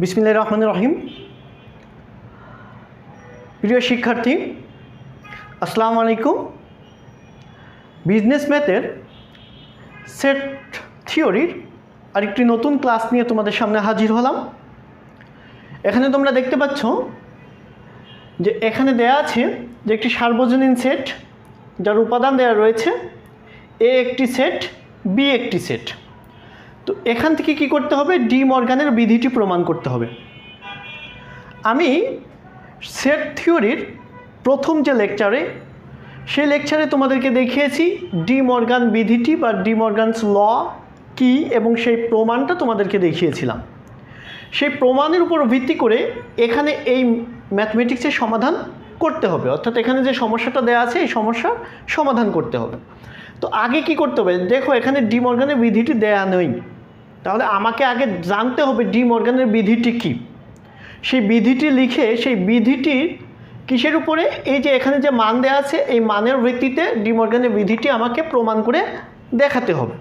বিসমিল্লাহির রহমানির রহিম। প্রিয় শিক্ষার্থী, আসসালামু আলাইকুম। বিজনেস ম্যাথের সেট থিওরির আরেকটি নতুন ক্লাস নিয়ে তোমাদের সামনে হাজির হলাম। এখানে তোমরা দেখতে পাচ্ছ যে এখানে দেয়া আছে যে একটি সার্বজনীন সেট যার উপাদান দেওয়া রয়েছে এ একটি সেট, বি একটি সেট। তো এখান থেকে কি করতে হবে? ডি মর্গানের বিধিটি প্রমাণ করতে হবে। আমি সেট থিওরির প্রথম যে লেকচারে, সেই লেকচারে তোমাদেরকে দেখিয়েছি ডি মর্গান বিধিটি বা ডি মর্গানস ল কী এবং সেই প্রমাণটা তোমাদেরকে দেখিয়েছিলাম। সেই প্রমাণের উপর ভিত্তি করে এখানে এই ম্যাথমেটিক্সের সমাধান করতে হবে, অর্থাৎ এখানে যে সমস্যাটা দেওয়া আছে এই সমস্যার সমাধান করতে হবে। তো আগে কি করতে হবে? দেখো এখানে ডি মর্গানের বিধিটি দেয়া নেই, তাহলে আমাকে আগে জানতে হবে ডি মর্গানের বিধিটি কী। সেই বিধিটি লিখে সেই বিধিটির কিসের উপরে, এই যে এখানে যে মান দেওয়া আছে এই মানের ভিত্তিতে ডি মর্গানের বিধিটি আমাকে প্রমাণ করে দেখাতে হবে।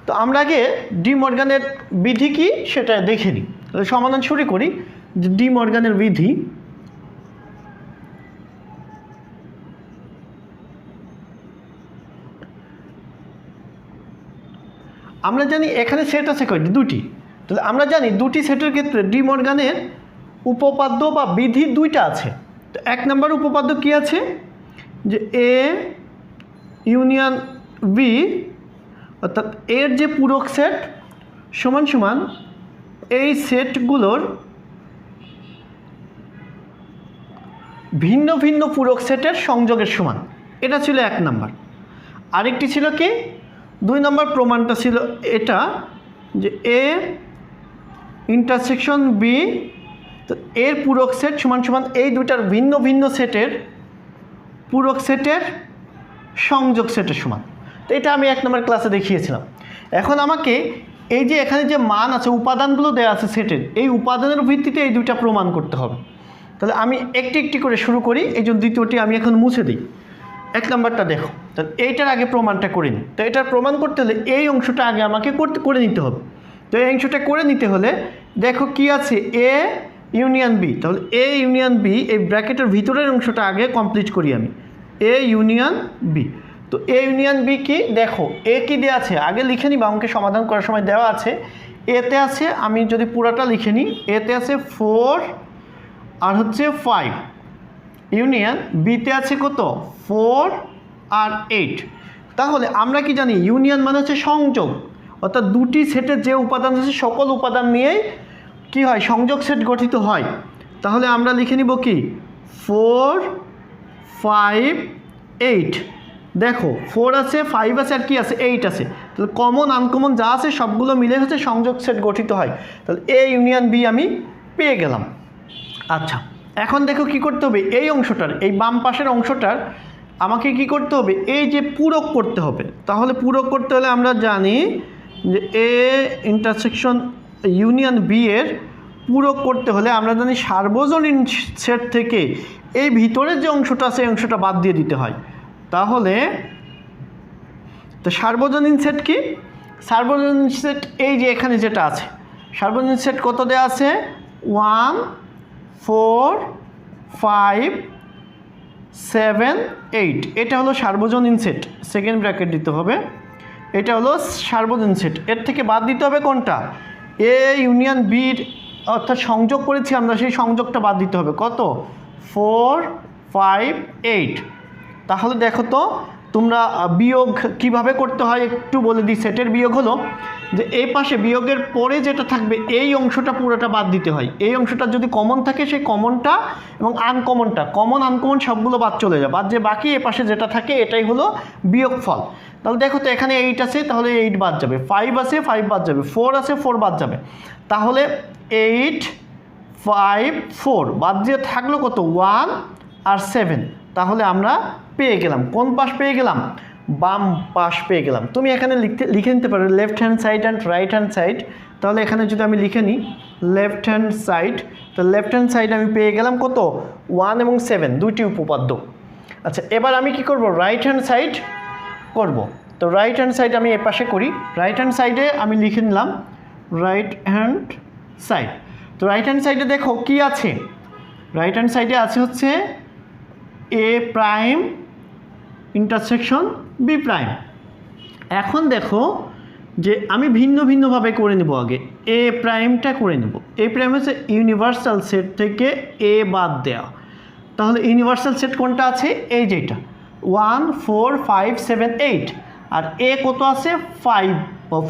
তো আমরা আগে ডি মর্গানের বিধি কি সেটা দেখে নিই। তাহলে সমাধান শুরু করি। ডি মর্গানের বিধি, আমরা জানি এখানে সেট আছে কয়টি? দুটি। তাহলে আমরা জানি দুটি সেটের ক্ষেত্রে ডি মর্গানের উপপাদ্য বা বিধি দুইটা আছে। তো এক নম্বর উপপাদ্য কি আছে? যে এ ইউনিয়ন বি, অর্থাৎ এর যে পূরক সেট সমান সমান এই সেটগুলোর ভিন্ন ভিন্ন পূরক সেটের সংযোগের সমান। এটা ছিল এক নাম্বার। আরেকটি ছিল কি? দুই নম্বর প্রমাণটা ছিল এটা, যে এ ইন্টারসেকশন বি, তো এর পূরক সেট সমান সমান এই দুটার ভিন্ন ভিন্ন সেটের পূরক সেটের সংযোগ সেটের সমান। তো এটা আমি এক নম্বর ক্লাসে দেখিয়েছিলাম। এখন আমাকে এই যে এখানে যে মান আছে, উপাদানগুলো দেওয়া আছে সেটের, এই উপাদানের ভিত্তিতে এই দুইটা প্রমাণ করতে হবে। তাহলে আমি একটি একটি করে শুরু করি। এই জন্য দ্বিতীয়টি আমি এখন মুছে দিই। এক নম্বরটা দেখো, তাহলে এইটার আগে প্রমাণটা করে নিই। তো এটার প্রমাণ করতে হলে এই অংশটা আগে আমাকে করে নিতে হবে। তো এই অংশটা করে নিতে হলে দেখো কি আছে, এ ইউনিয়ন বি। তাহলে এ ইউনিয়ন বি, এই ব্র্যাকেটের ভিতরের অংশটা আগে কমপ্লিট করি আমি। A union B. তো এ ইউনিয়ন বি কি? দেখো এ কি দেওয়া আছে আগে লিখে নিই, বা অঙ্কে সমাধান করার সময় দেওয়া আছে। এতে আছে, আমি যদি পুরাটা লিখে নিই, এতে আছে 4 আর হচ্ছে 5, ইউনিয়ন বিতে আছে কত? 4 আর 8। তাহলে আমরা কি জানি? ইউনিয়ন মানে হচ্ছে সংযোগ, অর্থাৎ দুটি সেটের যে উপাদান আছে সকল উপাদান নিয়েই কি হয়? সংযোগ সেট গঠিত হয়। তাহলে আমরা লিখে নিব কি? 4 5 8। দেখো 4 আছে, 5 আছে, আর কি আছে? 8 আছে। তাহলে কমন আনকমন যা আছে সবগুলো মিলে হচ্ছে সংযোগ সেট গঠিত হয়। তাহলে এ ইউনিয়ন বি আমি পেয়ে গেলাম। আচ্ছা, এখন দেখো কি করতে হবে? এই অংশটার, এই বাম পাশের অংশটার আমাকে কি করতে হবে? এই যে পূরক করতে হবে। তাহলে পূরক করতে হলে আমরা জানি যে এ ইন্টারসেকশন ইউনিয়ন বি এর পূরক করতে হলে আমরা জানি সার্বজনীন সেট থেকে এই ভিতরের যে অংশটা আছে এই অংশটা বাদ দিয়ে দিতে হয়। তাহলে তো সার্বজনীন সেট কি? সার্বজনীন সেট এই যে এখানে যেটা আছে, সার্বজনীন সেট কত দেওয়া আছে? 1 4 5 7 8। এটা হলো সার্বজনীন সেট, সেকেন্ড ব্র্যাকেট দিতে হবে। এটা হলো সার্বজনীন সেট। এর থেকে বাদ দিতে হবে কোনটা? এ ইউনিয়ন বির, অর্থাৎ সংযোগ করেছি আমরা, সেই সংযোগটা বাদ দিতে হবে। কত? 4 5 8। তাহলে দেখো তো তোমরা বিয়োগ কিভাবে করতে হয় একটু বলে দিই। সেটের বিয়োগ হলো যে এই পাশে বিয়োগের পরে যেটা থাকবে এই অংশটা পুরোটা বাদ দিতে হয়। এই অংশটা যদি কমন থাকে সেই কমনটা এবং আনকমনটা, কমন আনকমন সবগুলো বাদ চলে যায়। বাদ যে বাকি এ পাশে যেটা থাকে এটাই হলো বিয়োগফল। তাহলে দেখো তো এখানে 8 আছে, তাহলে 8 বাদ যাবে। 5 আছে, 5 বাদ যাবে। 4 আছে, 4 বাদ যাবে। তাহলে 8 5 4 বাদ দিয়ে থাকলো কত? 1 আর 7। তাহলে আমরা পেয়ে গেলাম কোন পাশ? পেয়ে গেলাম বাম পাশ পেয়ে গেলাম। তুমি এখানে লিখে নিতে পারো left hand side and right hand side. তাহলে এখানে যদি আমি লিখে নিই লেফট হ্যান্ড সাইড, তো লেফট হ্যান্ড সাইড আমি পেয়ে গেলাম কত? 1 এবং 7, দুইটি উপপাদ্য। আচ্ছা, এবার আমি কি করব? রাইট হ্যান্ড সাইড করব। তো রাইট হ্যান্ড সাইড আমি এ পাশে করি। রাইট হ্যান্ড সাইডে আমি লিখে নিলাম রাইট হ্যান্ড সাইড। তো তো রাইট হ্যান্ড সাইডে দেখো কি আছে, রাইট হ্যান্ড সাইডে আছে হচ্ছে এ প্রাইম ইন্টারসেকশন বি প্রাইম। এখন দেখো যে আমি ভিন্ন ভিন্নভাবে করে নেব, আগে এ প্রাইমটা করে নেব। এ প্রাইম হচ্ছে ইউনিভার্সাল সেট থেকে এ বাদ দেওয়া। তাহলে ইউনিভার্সাল সেট কোনটা আছে, এই যেটা 1 4 5 7 8, আর এ কত আছে 5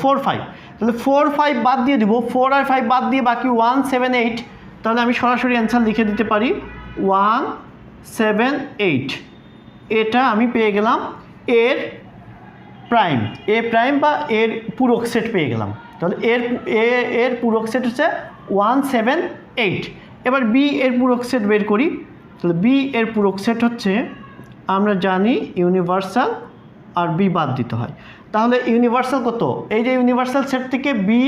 4 5, তাহলে 4 5 বাদ দিয়ে দিব, 4 আর 5 বাদ দিয়ে বাকি 1 7 8। তাহলে আমি সরাসরি অ্যান্সার লিখে দিতে পারি 1 7 8। এটা আমি পেয়ে গেলাম এর প্রাইম, এ প্রাইম বা এর পূরক সেট পেয়ে গেলাম। তাহলে এর পূরক সেট হচ্ছে 1 7 8। এবার বি এর পূরক সেট বের করি। তাহলে বি এর পূরক সেট হচ্ছে, আমরা জানি ইউনিভার্সাল আর বি বাদ দিতে হয়। তাহলে ইউনিভার্সাল কত, এই যে ইউনিভার্সাল সেট থেকে বি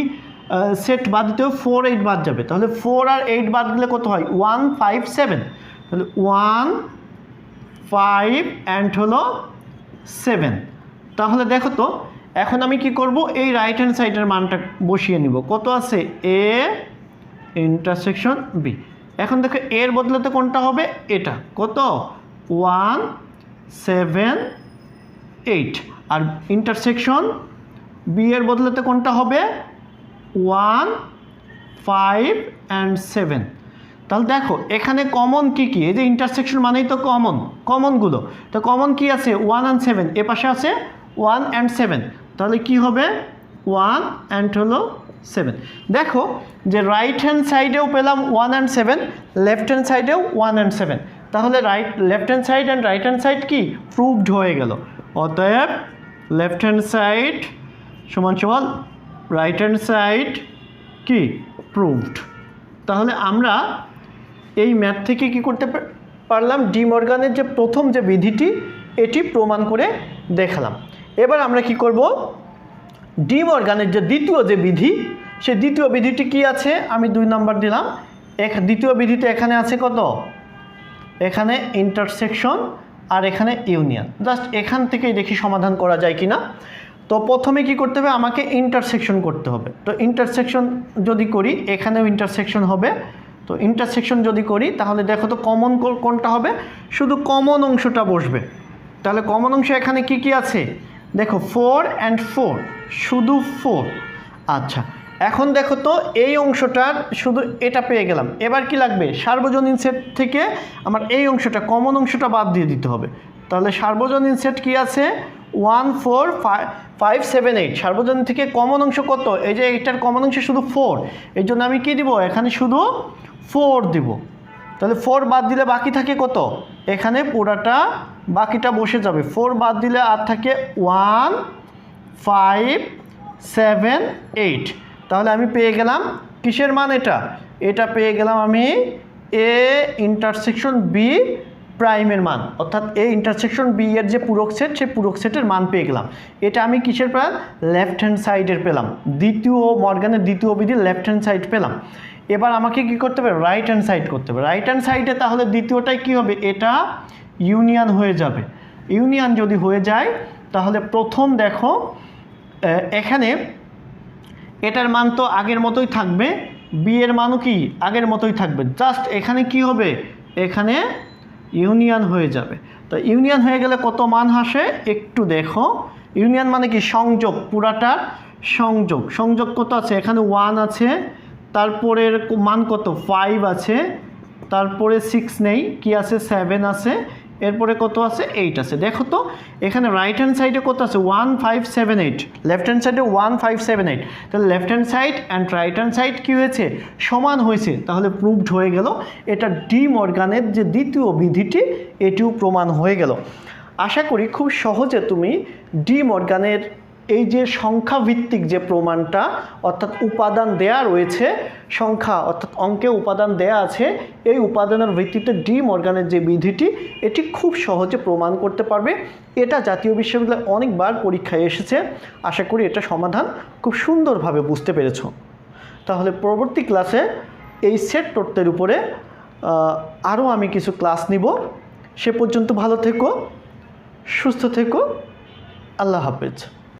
সেট বাদ দিতে হবে, 4 8 বাদ যাবে। তাহলে 4 আর 8 বাদ দিলে কত হয় 1 5 7। তাহলে 1 5 অ্যান্ড হলো 7। তাহলে দেখো তো এখন আমি কি করব, এই রাইট হ্যান্ড সাইডের মানটা বসিয়ে নিব। কত আছে এ ইন্টারসেকশন বি। এখন দেখো এর বদলাতে কোনটা হবে, এটা কত 1 7 8, আর ইন্টারসেকশন বি এর বদলাতে কোনটা হবে 1 5 অ্যান্ড 7। তাহলে দেখো এখানে কমন কি কি, এই যে ইন্টারসেকশন মানেই তো কমনগুলো। তো কমন কি আছে 1 and 7, এ পাশে আছে 1 and 7। তাহলে কি হবে 1 and হলো 7। দেখো যে রাইট হ্যান্ড সাইডেও পেলাম 1 and 7, লেফট হ্যান্ড সাইডেও 1 and 7। তাহলে left hand side and right hand side কি প্রুভড হয়ে গেল। অতএব লেফট হ্যান্ড সাইড সমান সমান রাইট হ্যান্ড সাইড কি প্রুভড। তাহলে আমরা এই ম্যাথ থেকে কি করতে পারলাম, ডি মর্গানের যে প্রথম যে বিধিটি এটি প্রমাণ করে দেখালাম। এবার আমরা কি করব, ডি মর্গানের যে দ্বিতীয় যে বিধি, সেই দ্বিতীয় বিধিটি কি আছে, আমি 2 নাম্বার দিলাম। দ্বিতীয় বিধিতে এখানে আছে কত, এখানে ইন্টারসেকশন আর এখানে ইউনিয়ন। জাস্ট এখান থেকেই দেখি সমাধান করা যায় কিনা। তো প্রথমে কি করতে হবে, আমাকে ইন্টারসেকশন করতে হবে। তো ইন্টারসেকশন যদি করি এখানেও ইন্টারসেকশন হবে। তো ইন্টারসেকশন যদি করি তাহলে দেখো তো কমন কোনটা হবে, শুধু কমন অংশটা বসবে। তাহলে কমন অংশ এখানে কি কি আছে দেখো 4 and 4, শুধু 4। আচ্ছা এখন দেখো তো এই অংশটার শুধু এটা পেয়ে গেলাম। এবার কি লাগবে, সার্বজনীন সেট থেকে আমার এই অংশটা কমন অংশটা বাদ দিয়ে দিতে হবে। তাহলে সার্বজনীন সেট কি আছে 1 4 5 7 8। সার্বজনীন থেকে কমন অংশ কত, এই যে এটার কমন অংশ শুধু 4, এই জন্য আমি কি দিব, এখানে শুধু 4 দিব। তাহলে 4 বাদ দিলে বাকি থাকে কত, এখানে পুরাটা বাকিটা বসে যাবে। 4 বাদ দিলে আর থাকে 1 5 7 8। তাহলে আমি পেয়ে গেলাম কিসের মান, এটা পেয়ে গেলাম আমি এ ইন্টারসেকশন বি প্রাইমের মান, অর্থাৎ এ ইন্টারসেকশন বি এর যে পূরক সেট, সেই পূরক সেটের মান পেয়ে গেলাম। এটা আমি কিসের পেলাম, লেফট হ্যান্ড সাইডের পেলাম, দ্বিতীয় মর্গানের দ্বিতীয় বিধি লেফট হ্যান্ড সাইড পেলাম। এবার আমাকে কি করতে হবে, রাইট হ্যান্ড সাইড করতে হবে। রাইট হ্যান্ড সাইডে তাহলে দ্বিতীয়টাই কি হবে, এটা ইউনিয়ন হয়ে যাবে। ইউনিয়ন যদি হয়ে যায় তাহলে প্রথম দেখো এখানে এটার মান তো আগের মতোই থাকবে, বি এর মানও কি আগের মতোই থাকবে, জাস্ট এখানে কি হবে, এখানে ইউনিয়ন হয়ে যাবে। তো ইউনিয়ন হয়ে গেলে কত মান আসে একটু দেখো, ইউনিয়ন মানে কি সংযোগ, পুরাটার সংযোগ কত আছে, এখানে 1 আছে, তারপরের মান কত 5 আছে, তারপরে 6 নেই, কি আছে 7 আছে, এরপরে কত আছে 8 আছে। দেখো তো এখানে রাইট হ্যান্ড সাইডে কত আছে 1 5 7 8, লেফট হ্যান্ড সাইডে 1 5 7 8। তাহলে left hand side and right hand side কী হয়েছে, সমান হয়েছে। তাহলে প্রুভড হয়ে গেল এটা ডি মর্গানের যে দ্বিতীয় বিধিটি এটিও প্রমাণ হয়ে গেল। আশা করি খুব সহজে তুমি ডি মর্গানের এই যে সংখ্যা ভিত্তিক যে প্রমাণটা, অর্থাৎ উপাদান দেয়া রয়েছে, সংখ্যা অর্থাৎ অঙ্কে উপাদান দেয়া আছে, এই উপাদানের ভিত্তিতে ডি মর্গানের যে বিধিটি এটি খুব সহজে প্রমাণ করতে পারবে। এটা জাতীয় বিশ্ববিদ্যালয়ে অনেকবার পরীক্ষায় এসেছে। আশা করি এটা সমাধান খুব সুন্দরভাবে বুঝতে পেরেছ। তাহলে পরবর্তী ক্লাসে এই সেট তত্ত্বের উপরে আরও আমি কিছু ক্লাস নিব। সে পর্যন্ত ভালো থেকো, সুস্থ থেকো, আল্লাহ হাফেজ।